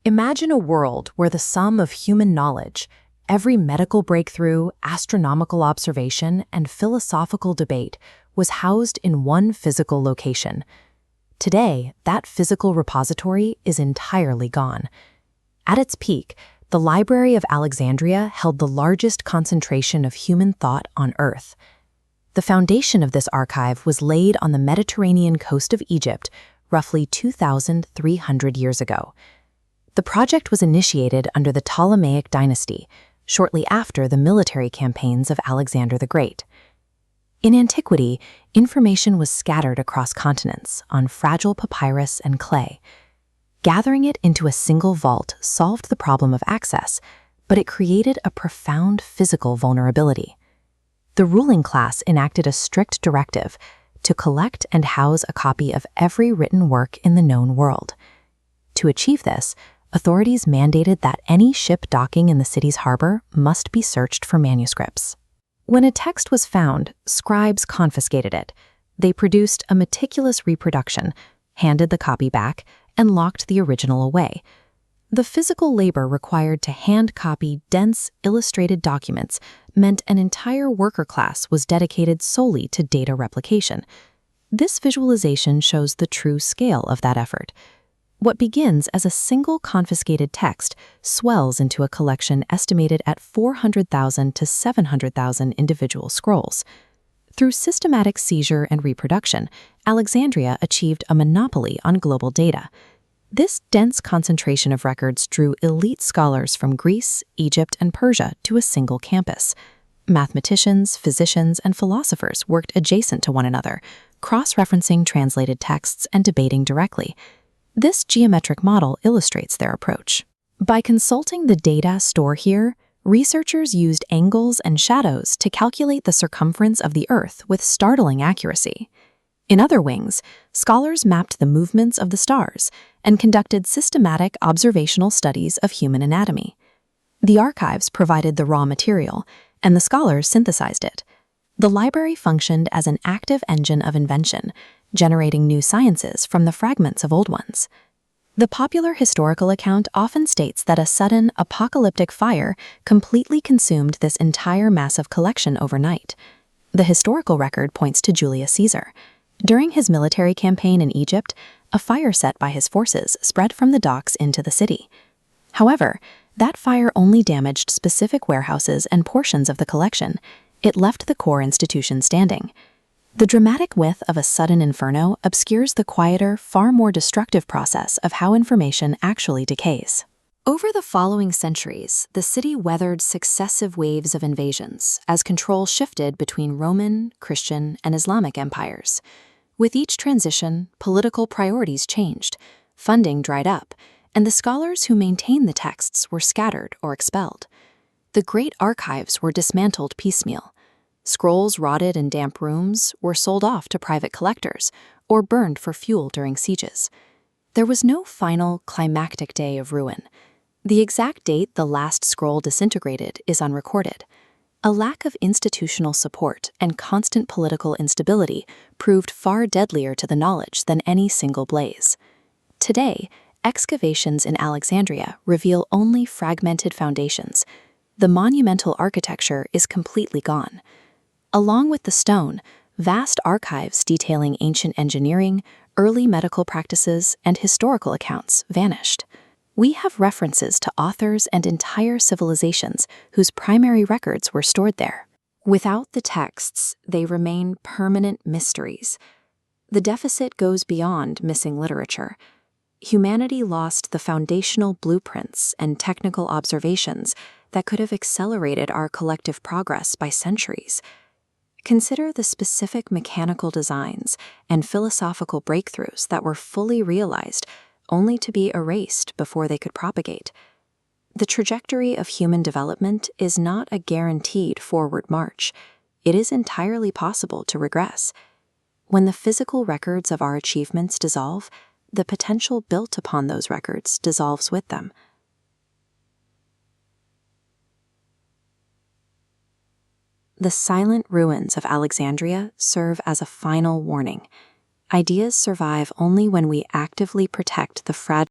Imagine a world where the sum of human knowledge, every medical breakthrough, astronomical observation, and philosophical debate was housed in one physical location. Today, that physical repository is entirely gone. At its peak, the Library of Alexandria held the largest concentration of human thought on Earth. The foundation of this archive was laid on the Mediterranean coast of Egypt roughly 2,300 years ago. The project was initiated under the Ptolemaic dynasty, shortly after the military campaigns of Alexander the Great. In antiquity, information was scattered across continents on fragile papyrus and clay. Gathering it into a single vault solved the problem of access, but it created a profound physical vulnerability. The ruling class enacted a strict directive to collect and house a copy of every written work in the known world. To achieve this, authorities mandated that any ship docking in the city's harbor must be searched for manuscripts. When a text was found, scribes confiscated it. They produced a meticulous reproduction, handed the copy back, and locked the original away. The physical labor required to hand-copy dense, illustrated documents meant an entire worker class was dedicated solely to data replication. This visualization shows the true scale of that effort. What begins as a single confiscated text swells into a collection estimated at 400,000 to 700,000 individual scrolls. Through systematic seizure and reproduction, Alexandria achieved a monopoly on global data. This dense concentration of records drew elite scholars from Greece, Egypt, and Persia to a single campus. Mathematicians, physicians, and philosophers worked adjacent to one another, cross-referencing translated texts and debating directly. This geometric model illustrates their approach. By consulting the data stored here, researchers used angles and shadows to calculate the circumference of the Earth with startling accuracy. In other wings, scholars mapped the movements of the stars and conducted systematic observational studies of human anatomy. The archives provided the raw material, and the scholars synthesized it. The library functioned as an active engine of invention, generating new sciences from the fragments of old ones. The popular historical account often states that a sudden, apocalyptic fire completely consumed this entire massive collection overnight. The historical record points to Julius Caesar. During his military campaign in Egypt, a fire set by his forces spread from the docks into the city. However, that fire only damaged specific warehouses and portions of the collection. It left the core institution standing. The dramatic width of a sudden inferno obscures the quieter, far more destructive process of how information actually decays. Over the following centuries, the city weathered successive waves of invasions as control shifted between Roman, Christian, and Islamic empires. With each transition, political priorities changed, funding dried up, and the scholars who maintained the texts were scattered or expelled. The great archives were dismantled piecemeal. Scrolls rotted in damp rooms were sold off to private collectors or burned for fuel during sieges. There was no final, climactic day of ruin. The exact date the last scroll disintegrated is unrecorded. A lack of institutional support and constant political instability proved far deadlier to the knowledge than any single blaze. Today, excavations in Alexandria reveal only fragmented foundations. The monumental architecture is completely gone. Along with the stone, vast archives detailing ancient engineering, early medical practices, and historical accounts vanished. We have references to authors and entire civilizations whose primary records were stored there. Without the texts, they remain permanent mysteries. The deficit goes beyond missing literature. Humanity lost the foundational blueprints and technical observations that could have accelerated our collective progress by centuries. Consider the specific mechanical designs and philosophical breakthroughs that were fully realized only to be erased before they could propagate. The trajectory of human development is not a guaranteed forward march. It is entirely possible to regress. When the physical records of our achievements dissolve, the potential built upon those records dissolves with them. The silent ruins of Alexandria serve as a final warning. Ideas survive only when we actively protect the fragile